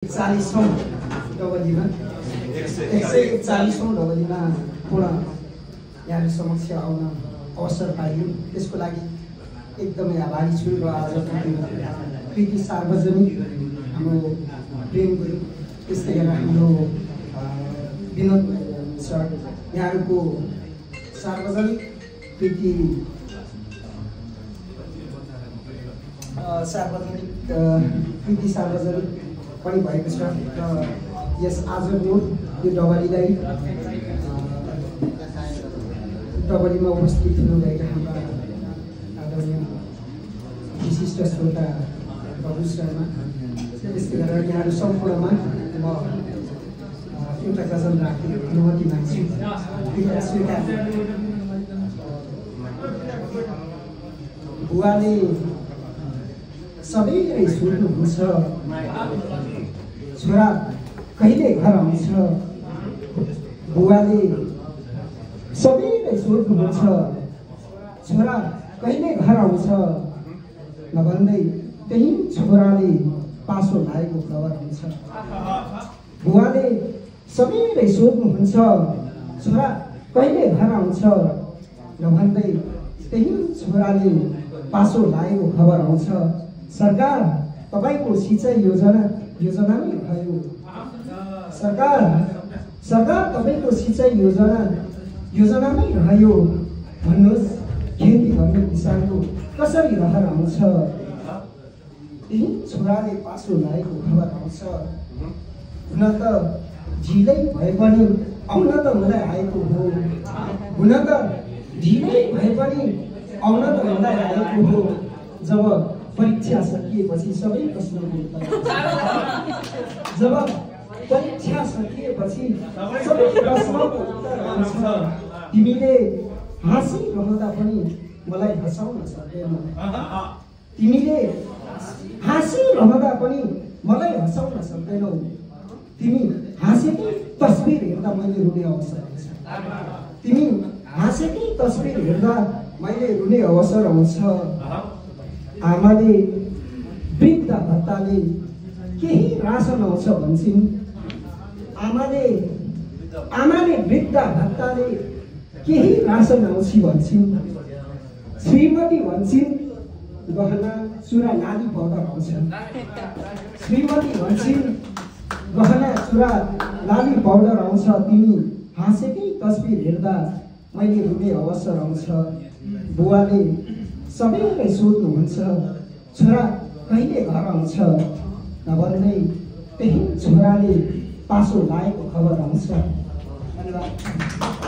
40औं डबलीमा 141औं डबलीमा पुनः यहाँ समक्ष आउन अवसर पाइयो। त्यसको लागि एकदमै आभारी छु र आजको कृति सार्वजनिक हाम्रो प्रेम गुरु त्यस्तै गरेर हाम्रो विनोद सर यहाँहरूको सार्वजनिक कृति सार्वजनिक पनि भएको छ र यस आजको यो डबलीमा उपस्थित हुनुभएका हाम्रा आदरणीय विशिष्ट श्रोता बाबु शर्मा त्यस्तै गरेर यहाँहरू सम्पूर्णमा म एउटा गजल राख्ने अनुमति माग्छु। कृपया स्वीकार। बुवाले सबैले सोध्नुहुन्छ छोरा कहिले घर आउँछ। बुवाले सबैले सोध्नुहुन्छ छोरा कहिले घर आउँछ। नभन्दै त्यही छोराले पासो लागेको खबर हुन्छ। बुवाले सबैले सोध्नुहुन्छ छोरा कहिले घर आउँछ। नभन्दै त्यही छोराले पासो लागेको खबर आउँछ। सरकार तपाईको सिँचाइ योजनामै भयो। सरकार तपाईको सिँचाइ योजनामै रह्यो। भन्नुहोस् खेती गर्ने किसानको कसरी रहर आउँछ। यही छोराले पासो लागेको खबर आउँछ। हुन त ढिलै भए पनि आउन त मलाई आएको हो। हुन त ढिलै भए पनि आउन त मलाई आएको हो। जब परीक्षा सकिएपछि सबै प्रश्नको उत्तर जब परीक्षा सकिएपछि सबै प्रश्नको उत्तर आउँछ। तिमीले हाँसिरहँदा पनि मलाई हँसाउन सक्दैनौ। तिमीले हाँसिरहँदा पनि मलाई हँसाउन सक्दैनौ। तिमी हाँसेकै तस्बिर हेर्दा मैले रुने अवसर आउँछ। तिमी हाँसेकै तस्बिर हेर्दा मैले रुने अवसर आउँछ। आमाले वृद्ध भत्ताले केही रासन आउँछ भन्छन्। आमाले वृद्ध भत्ताले केही रासन आउँछ भन्छन्। श्रीमती भन्छन् गहना चुरा लाली पाउडर आउँछ। श्रीमती भन्छन् गहना चुरा लाली पाउडर आउँछ। तिमी हाँसेकै तस्बिर हेर्दा मैले रुने अवसर आउँछ। बुवाले सबैले सोध्नुहुन्छ छोरा कहिले घर आउँछ। नभन्दै त्यही छोराले पासो लागेको खबर आउँछ। धन्यवाद।